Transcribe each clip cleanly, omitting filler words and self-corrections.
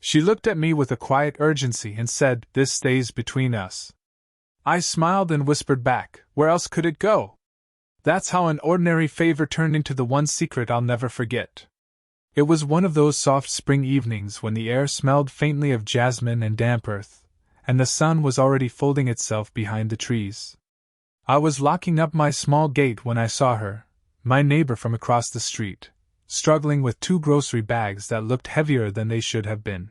She looked at me with a quiet urgency and said, "This stays between us." I smiled and whispered back, "Where else could it go?" That's how an ordinary favor turned into the one secret I'll never forget. It was one of those soft spring evenings when the air smelled faintly of jasmine and damp earth, and the sun was already folding itself behind the trees. I was locking up my small gate when I saw her, my neighbor from across the street, struggling with 2 grocery bags that looked heavier than they should have been.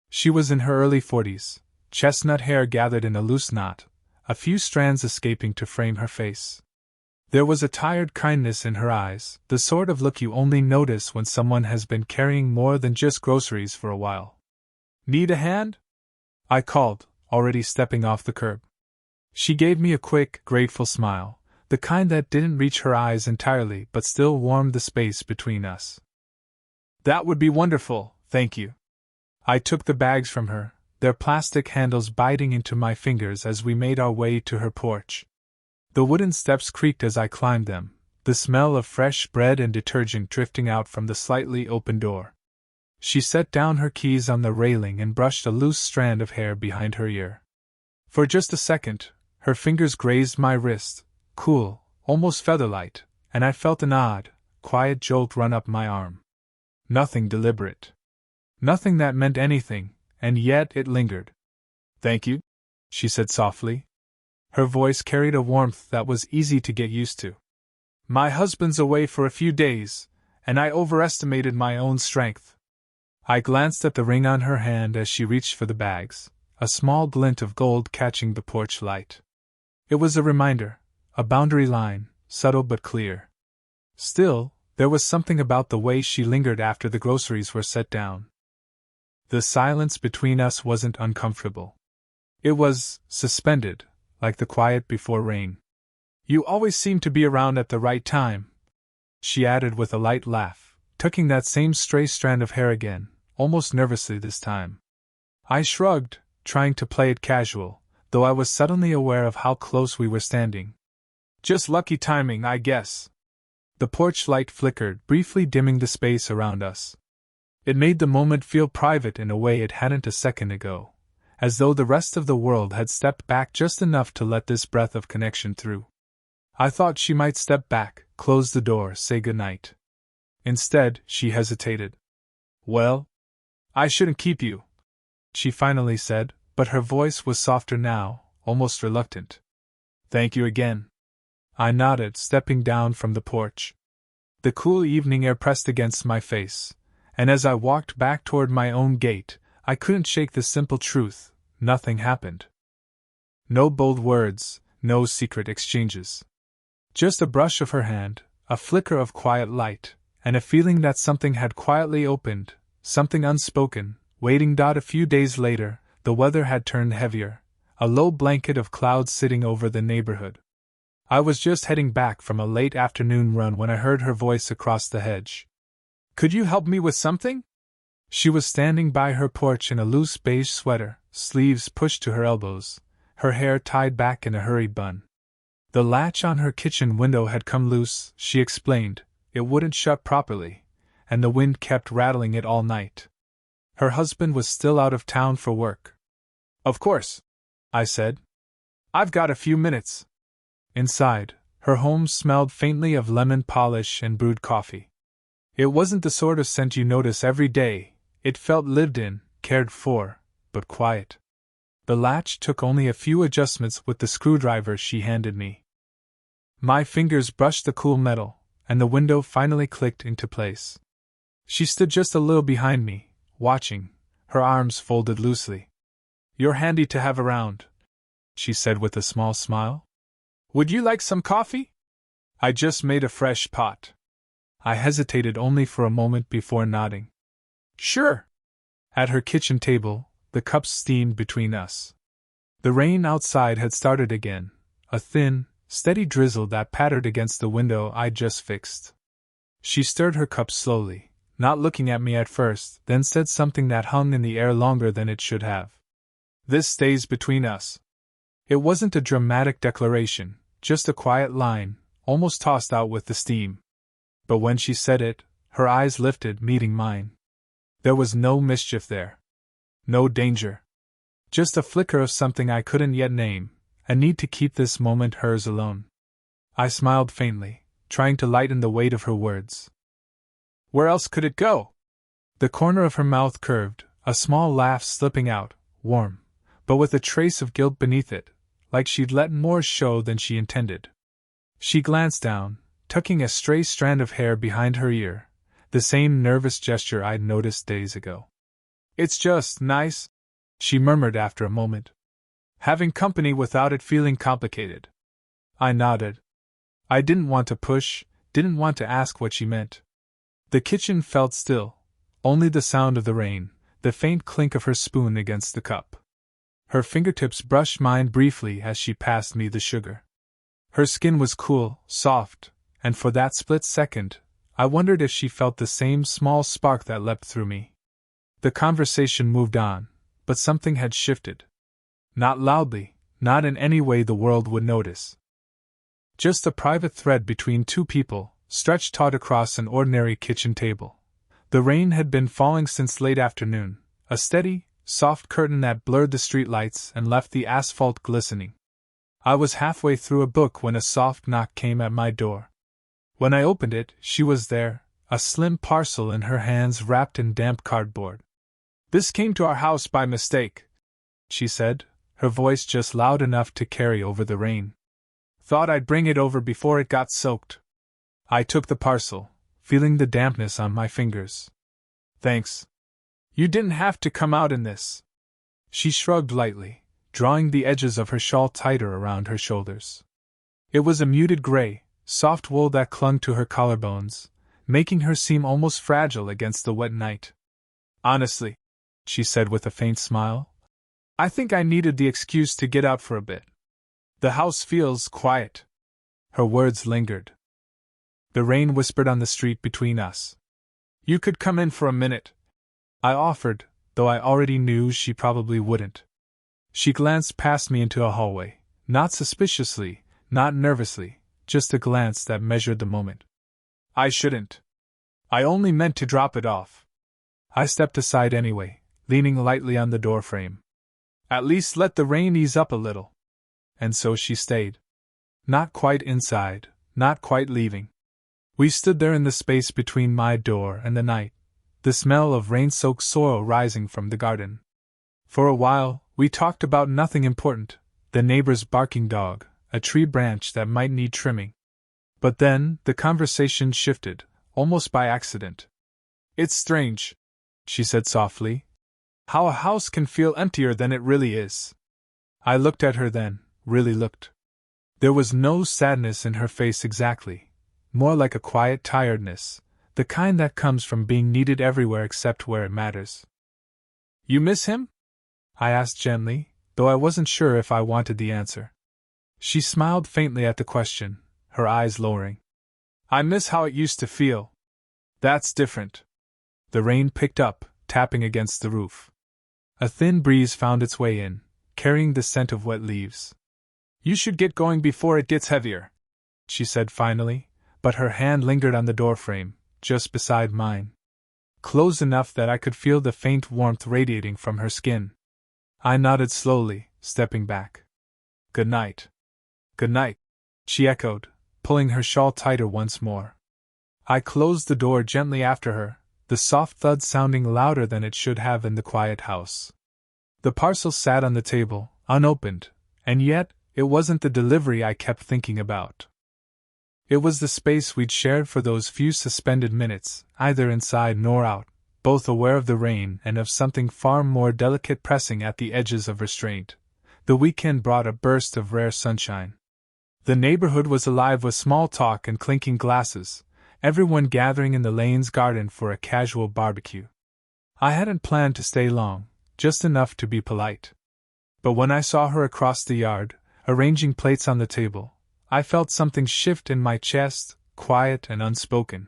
She was in her early 40s, chestnut hair gathered in a loose knot, a few strands escaping to frame her face. There was a tired kindness in her eyes, the sort of look you only notice when someone has been carrying more than just groceries for a while. "Need a hand?" I called, already stepping off the curb. She gave me a quick, grateful smile, the kind that didn't reach her eyes entirely but still warmed the space between us. "That would be wonderful, thank you." I took the bags from her, their plastic handles biting into my fingers as we made our way to her porch. The wooden steps creaked as I climbed them, the smell of fresh bread and detergent drifting out from the slightly open door. She set down her keys on the railing and brushed a loose strand of hair behind her ear. For just a second, her fingers grazed my wrist, cool, almost featherlight, and I felt an odd, quiet jolt run up my arm. Nothing deliberate. Nothing that meant anything, and yet it lingered. "Thank you," she said softly. Her voice carried a warmth that was easy to get used to. "My husband's away for a few days, and I overestimated my own strength." I glanced at the ring on her hand as she reached for the bags, a small glint of gold catching the porch light. It was a reminder, a boundary line, subtle but clear. Still, there was something about the way she lingered after the groceries were set down. The silence between us wasn't uncomfortable. It was suspended, like the quiet before rain. "You always seem to be around at the right time," she added with a light laugh, tucking that same stray strand of hair again, almost nervously this time. I shrugged, trying to play it casual, though I was suddenly aware of how close we were standing. "Just lucky timing, I guess." The porch light flickered, briefly dimming the space around us. It made the moment feel private in a way it hadn't a second ago, as though the rest of the world had stepped back just enough to let this breath of connection through. I thought she might step back, close the door, say goodnight. Instead, she hesitated. "Well, I shouldn't keep you," she finally said, but her voice was softer now, almost reluctant. "Thank you again." I nodded, stepping down from the porch. The cool evening air pressed against my face, and as I walked back toward my own gate, I couldn't shake the simple truth: nothing happened. No bold words, no secret exchanges. Just a brush of her hand, a flicker of quiet light, and a feeling that something had quietly opened, something unspoken, waiting. A few days later, the weather had turned heavier, a low blanket of clouds sitting over the neighborhood. I was just heading back from a late afternoon run when I heard her voice across the hedge. "Could you help me with something?" She was standing by her porch in a loose beige sweater, sleeves pushed to her elbows, her hair tied back in a hurried bun. The latch on her kitchen window had come loose, she explained. It wouldn't shut properly, and the wind kept rattling it all night. Her husband was still out of town for work. "Of course," I said. "I've got a few minutes." Inside, her home smelled faintly of lemon polish and brewed coffee. It wasn't the sort of scent you notice every day. It felt lived in, cared for, but quiet. The latch took only a few adjustments with the screwdriver she handed me. My fingers brushed the cool metal, and the window finally clicked into place. She stood just a little behind me, watching, her arms folded loosely. "You're handy to have around," she said with a small smile. "Would you like some coffee?" "I just made a fresh pot." I hesitated only for a moment before nodding. "Sure." At her kitchen table, the cups steamed between us. The rain outside had started again, a thin, steady drizzle that pattered against the window I'd just fixed. She stirred her cup slowly, not looking at me at first, then said something that hung in the air longer than it should have. "This stays between us." It wasn't a dramatic declaration, just a quiet line, almost tossed out with the steam. But when she said it, her eyes lifted, meeting mine. There was no mischief there. No danger. Just a flicker of something I couldn't yet name, a need to keep this moment hers alone. I smiled faintly, trying to lighten the weight of her words. Where else could it go? The corner of her mouth curved, a small laugh slipping out, warm, but with a trace of guilt beneath it, like she'd let more show than she intended. She glanced down, tucking a stray strand of hair behind her ear, the same nervous gesture I'd noticed days ago. It's just nice, she murmured after a moment. Having company without it feeling complicated. I nodded. I didn't want to push, didn't want to ask what she meant. The kitchen felt still, only the sound of the rain, the faint clink of her spoon against the cup. Her fingertips brushed mine briefly as she passed me the sugar. Her skin was cool, soft, and for that split second, I wondered if she felt the same small spark that leapt through me. The conversation moved on, but something had shifted. Not loudly, not in any way the world would notice. Just a private thread between two people, stretched taut across an ordinary kitchen table. The rain had been falling since late afternoon, a steady, soft curtain that blurred the streetlights and left the asphalt glistening. I was halfway through a book when a soft knock came at my door. When I opened it, she was there, a slim parcel in her hands wrapped in damp cardboard. This came to our house by mistake, she said, her voice just loud enough to carry over the rain. Thought I'd bring it over before it got soaked. I took the parcel, feeling the dampness on my fingers. Thanks. You didn't have to come out in this. She shrugged lightly, drawing the edges of her shawl tighter around her shoulders. It was a muted gray, soft wool that clung to her collarbones, making her seem almost fragile against the wet night. Honestly, she said with a faint smile, I think I needed the excuse to get out for a bit. The house feels quiet. Her words lingered. The rain whispered on the street between us. You could come in for a minute, I offered, though I already knew she probably wouldn't. She glanced past me into a hallway, not suspiciously, not nervously, just a glance that measured the moment. I shouldn't. I only meant to drop it off. I stepped aside anyway, leaning lightly on the doorframe. At least let the rain ease up a little. And so she stayed. Not quite inside, not quite leaving. We stood there in the space between my door and the night, the smell of rain-soaked soil rising from the garden. For a while, we talked about nothing important, the neighbor's barking dog, a tree branch that might need trimming. But then, the conversation shifted, almost by accident. It's strange, she said softly, how a house can feel emptier than it really is. I looked at her then, really looked. There was no sadness in her face exactly, more like a quiet tiredness, the kind that comes from being needed everywhere except where it matters. You miss him? I asked gently, though I wasn't sure if I wanted the answer. She smiled faintly at the question, her eyes lowering. I miss how it used to feel. That's different. The rain picked up, tapping against the roof. A thin breeze found its way in, carrying the scent of wet leaves. You should get going before it gets heavier, she said finally, but her hand lingered on the doorframe, just beside mine. Close enough that I could feel the faint warmth radiating from her skin. I nodded slowly, stepping back. Good night. Good night, she echoed, pulling her shawl tighter once more. I closed the door gently after her, the soft thud sounding louder than it should have in the quiet house. The parcel sat on the table, unopened, and yet, it wasn't the delivery I kept thinking about. It was the space we'd shared for those few suspended minutes, either inside nor out, both aware of the rain and of something far more delicate pressing at the edges of restraint. The weekend brought a burst of rare sunshine. The neighborhood was alive with small talk and clinking glasses, everyone gathering in the lane's garden for a casual barbecue. I hadn't planned to stay long, just enough to be polite. But when I saw her across the yard, arranging plates on the table, I felt something shift in my chest, quiet and unspoken.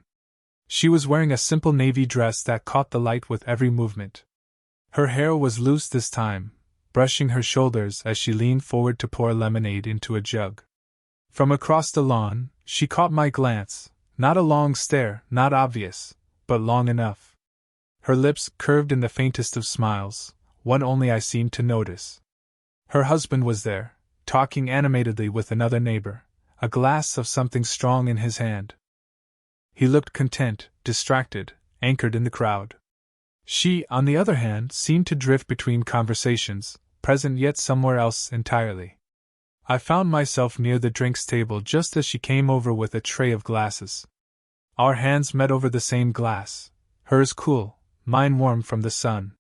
She was wearing a simple navy dress that caught the light with every movement. Her hair was loose this time, brushing her shoulders as she leaned forward to pour lemonade into a jug. From across the lawn, she caught my glance, not a long stare, not obvious, but long enough. Her lips curved in the faintest of smiles, one only I seemed to notice. Her husband was there, talking animatedly with another neighbor, a glass of something strong in his hand. He looked content, distracted, anchored in the crowd. She, on the other hand, seemed to drift between conversations, present yet somewhere else entirely. I found myself near the drinks table just as she came over with a tray of glasses. Our hands met over the same glass, hers cool, mine warm from the sun.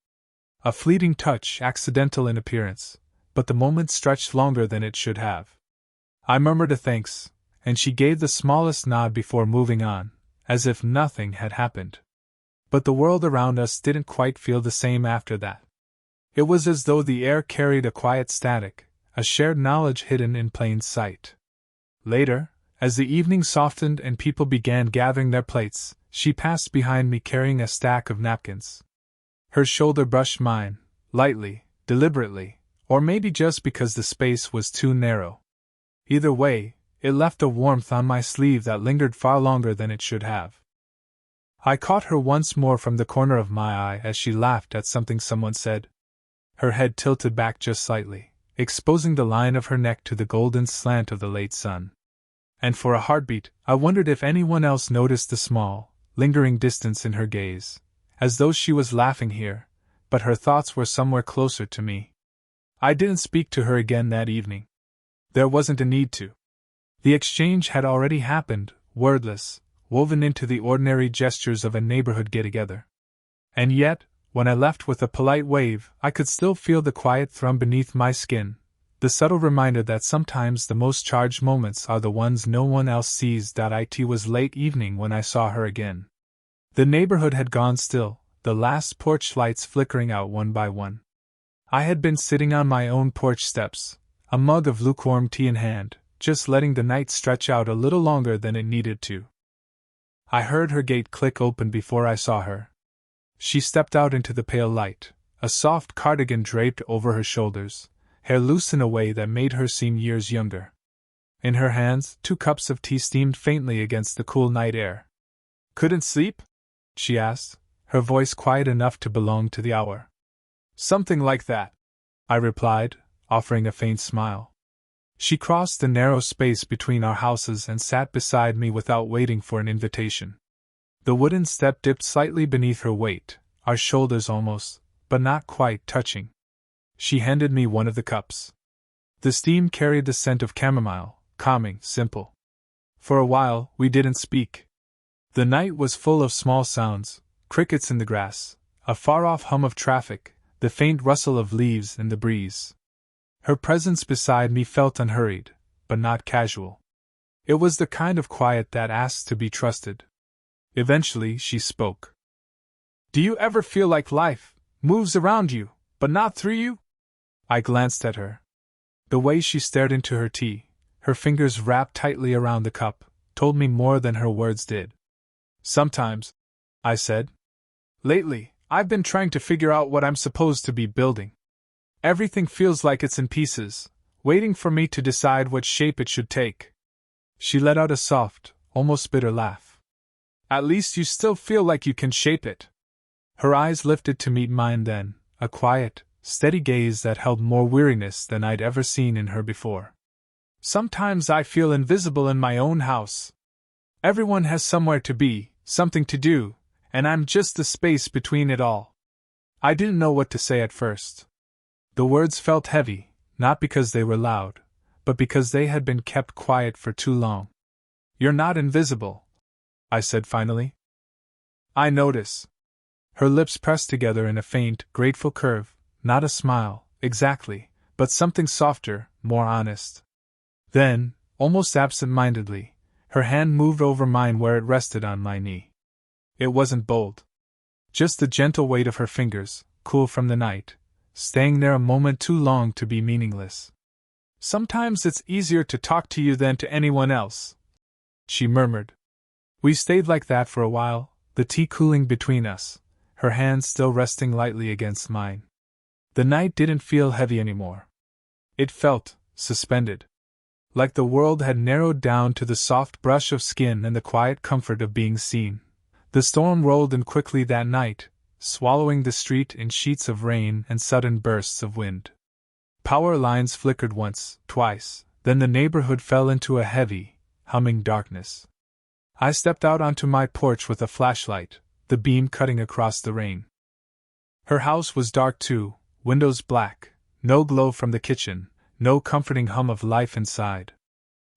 A fleeting touch, accidental in appearance, but the moment stretched longer than it should have. I murmured a thanks, and she gave the smallest nod before moving on, as if nothing had happened. But the world around us didn't quite feel the same after that. It was as though the air carried a quiet static, a shared knowledge hidden in plain sight. Later, as the evening softened and people began gathering their plates, she passed behind me carrying a stack of napkins. Her shoulder brushed mine, lightly, deliberately, or maybe just because the space was too narrow. Either way, it left a warmth on my sleeve that lingered far longer than it should have. I caught her once more from the corner of my eye as she laughed at something someone said. Her head tilted back just slightly, exposing the line of her neck to the golden slant of the late sun. And for a heartbeat, I wondered if anyone else noticed the small, lingering distance in her gaze, as though she was laughing here, but her thoughts were somewhere closer to me. I didn't speak to her again that evening. There wasn't a need to. The exchange had already happened, wordless, woven into the ordinary gestures of a neighborhood get-together. And yet, when I left with a polite wave, I could still feel the quiet thrum beneath my skin, the subtle reminder that sometimes the most charged moments are the ones no one else sees. It was late evening when I saw her again. The neighborhood had gone still, the last porch lights flickering out one by one. I had been sitting on my own porch steps, a mug of lukewarm tea in hand, just letting the night stretch out a little longer than it needed to. I heard her gate click open before I saw her. She stepped out into the pale light, a soft cardigan draped over her shoulders, hair loose in a way that made her seem years younger. In her hands, 2 cups of tea steamed faintly against the cool night air. "Couldn't sleep?" she asked, her voice quiet enough to belong to the hour. "Something like that," I replied, offering a faint smile. She crossed the narrow space between our houses and sat beside me without waiting for an invitation. The wooden step dipped slightly beneath her weight, our shoulders almost, but not quite, touching. She handed me one of the cups. The steam carried the scent of chamomile, calming, simple. For a while, we didn't speak. The night was full of small sounds, crickets in the grass, a far-off hum of traffic, the faint rustle of leaves in the breeze. Her presence beside me felt unhurried, but not casual. It was the kind of quiet that asks to be trusted. Eventually, she spoke. "Do you ever feel like life moves around you, but not through you?" I glanced at her. The way she stared into her tea, her fingers wrapped tightly around the cup, told me more than her words did. "Sometimes," I said. "Lately, I've been trying to figure out what I'm supposed to be building. Everything feels like it's in pieces, waiting for me to decide what shape it should take." She let out a soft, almost bitter laugh. "At least you still feel like you can shape it." Her eyes lifted to meet mine then, a quiet, steady gaze that held more weariness than I'd ever seen in her before. "Sometimes I feel invisible in my own house. Everyone has somewhere to be, something to do, and I'm just the space between it all." I didn't know what to say at first. The words felt heavy, not because they were loud, but because they had been kept quiet for too long. "You're not invisible," I said finally. "I notice." Her lips pressed together in a faint, grateful curve, not a smile, exactly, but something softer, more honest. Then, almost absent-mindedly, her hand moved over mine where it rested on my knee. It wasn't bold. Just the gentle weight of her fingers, cool from the night, staying there a moment too long to be meaningless. "Sometimes it's easier to talk to you than to anyone else," she murmured. We stayed like that for a while, the tea cooling between us, her hand still resting lightly against mine. The night didn't feel heavy anymore. It felt suspended. Like the world had narrowed down to the soft brush of skin and the quiet comfort of being seen. The storm rolled in quickly that night, swallowing the street in sheets of rain and sudden bursts of wind. Power lines flickered once, twice, then the neighborhood fell into a heavy, humming darkness. I stepped out onto my porch with a flashlight, the beam cutting across the rain. Her house was dark too, windows black, no glow from the kitchen, no comforting hum of life inside.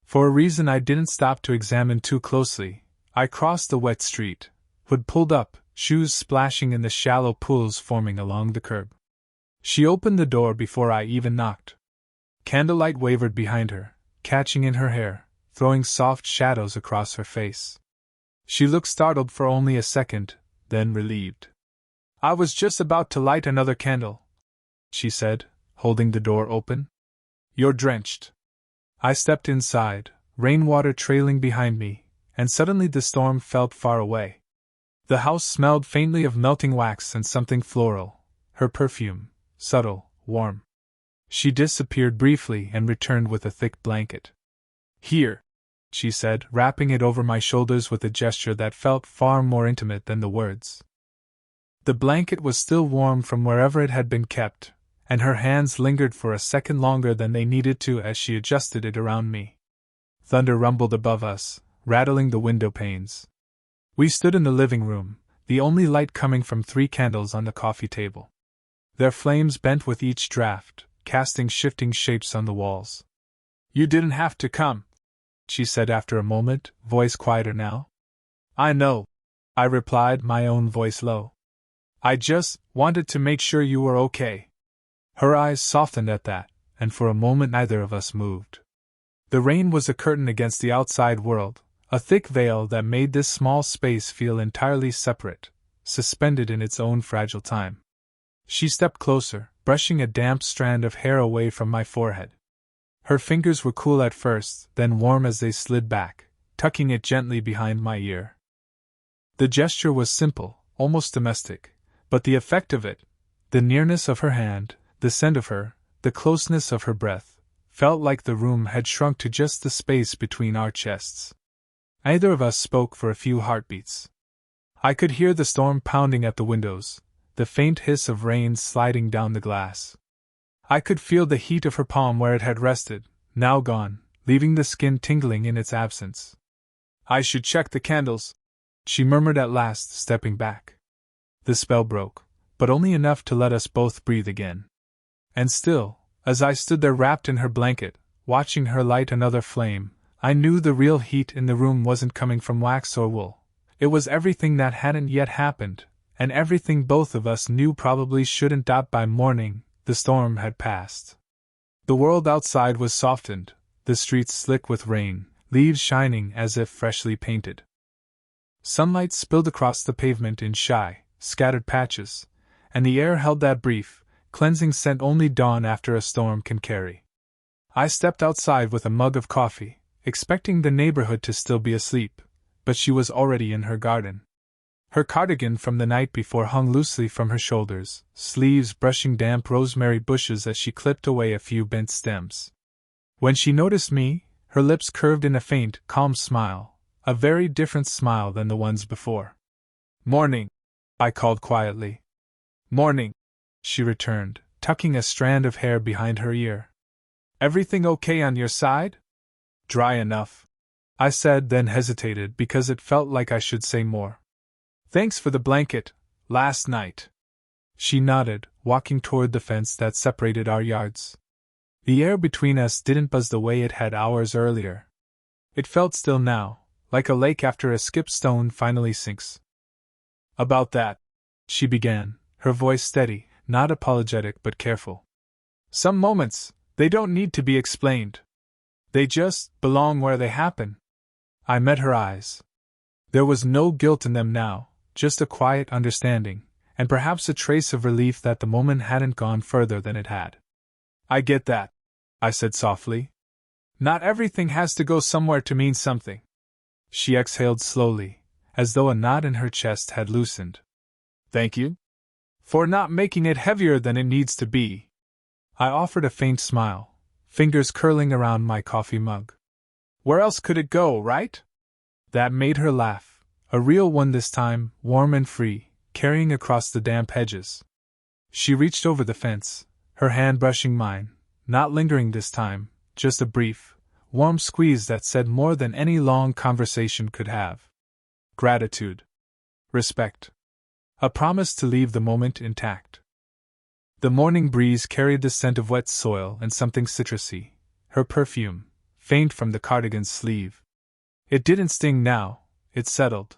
For a reason I didn't stop to examine too closely, I crossed the wet street, hood pulled up, shoes splashing in the shallow pools forming along the curb. She opened the door before I even knocked. Candlelight wavered behind her, catching in her hair, throwing soft shadows across her face. She looked startled for only a second, then relieved. "I was just about to light another candle," she said, holding the door open. "You're drenched." I stepped inside, rainwater trailing behind me, and suddenly the storm felt far away. The house smelled faintly of melting wax and something floral, her perfume, subtle, warm. She disappeared briefly and returned with a thick blanket. "Here," she said, wrapping it over my shoulders with a gesture that felt far more intimate than the words. The blanket was still warm from wherever it had been kept, and her hands lingered for a second longer than they needed to as she adjusted it around me. Thunder rumbled above us, rattling the window panes. We stood in the living room, the only light coming from 3 candles on the coffee table. Their flames bent with each draft, casting shifting shapes on the walls. "You didn't have to come," she said after a moment, voice quieter now. "I know," I replied, my own voice low. "I just wanted to make sure you were okay." Her eyes softened at that, and for a moment neither of us moved. The rain was a curtain against the outside world, a thick veil that made this small space feel entirely separate, suspended in its own fragile time. She stepped closer, brushing a damp strand of hair away from my forehead. Her fingers were cool at first, then warm as they slid back, tucking it gently behind my ear. The gesture was simple, almost domestic, but the effect of it, the nearness of her hand, the scent of her, the closeness of her breath, felt like the room had shrunk to just the space between our chests. Neither of us spoke for a few heartbeats. I could hear the storm pounding at the windows, the faint hiss of rain sliding down the glass. I could feel the heat of her palm where it had rested, now gone, leaving the skin tingling in its absence. "I should check the candles," she murmured at last, stepping back. The spell broke, but only enough to let us both breathe again. And still, as I stood there wrapped in her blanket, watching her light another flame, I knew the real heat in the room wasn't coming from wax or wool. It was everything that hadn't yet happened, and everything both of us knew probably shouldn't. By morning, the storm had passed. The world outside was softened, the streets slick with rain, leaves shining as if freshly painted. Sunlight spilled across the pavement in shy, scattered patches, and the air held that brief, cleansing scent only dawn after a storm can carry. I stepped outside with a mug of coffee, expecting the neighborhood to still be asleep, but she was already in her garden. Her cardigan from the night before hung loosely from her shoulders, sleeves brushing damp rosemary bushes as she clipped away a few bent stems. When she noticed me, her lips curved in a faint, calm smile, a very different smile than the ones before. "Morning," I called quietly. "Morning," she returned, tucking a strand of hair behind her ear. "Everything okay on your side?" "Dry enough," I said, then hesitated because it felt like I should say more. "Thanks for the blanket, last night." She nodded, walking toward the fence that separated our yards. The air between us didn't buzz the way it had hours earlier. It felt still now, like a lake after a skipped stone finally sinks. "About that," she began, her voice steady, not apologetic but careful. "Some moments, they don't need to be explained. They just belong where they happen." I met her eyes. There was no guilt in them now, just a quiet understanding, and perhaps a trace of relief that the moment hadn't gone further than it had. "I get that," I said softly. "Not everything has to go somewhere to mean something." She exhaled slowly, as though a knot in her chest had loosened. "Thank you for not making it heavier than it needs to be." I offered a faint smile, fingers curling around my coffee mug. "Where else could it go, right?" That made her laugh, a real one this time, warm and free, carrying across the damp hedges. She reached over the fence, her hand brushing mine, not lingering this time, just a brief, warm squeeze that said more than any long conversation could have. Gratitude. Respect. A promise to leave the moment intact. The morning breeze carried the scent of wet soil and something citrusy, her perfume, faint from the cardigan's sleeve. It didn't sting now, it settled.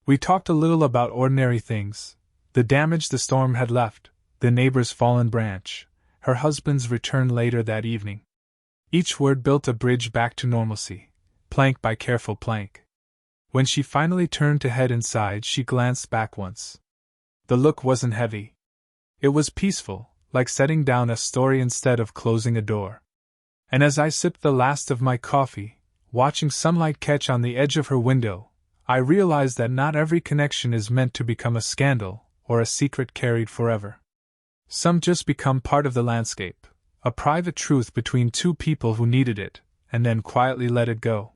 We talked a little about ordinary things, the damage the storm had left, the neighbor's fallen branch, her husband's return later that evening. Each word built a bridge back to normalcy, plank by careful plank. When she finally turned to head inside, she glanced back once. The look wasn't heavy. It was peaceful, like setting down a story instead of closing a door. And as I sipped the last of my coffee, watching sunlight catch on the edge of her window, I realized that not every connection is meant to become a scandal or a secret carried forever. Some just become part of the landscape, a private truth between two people who needed it, and then quietly let it go.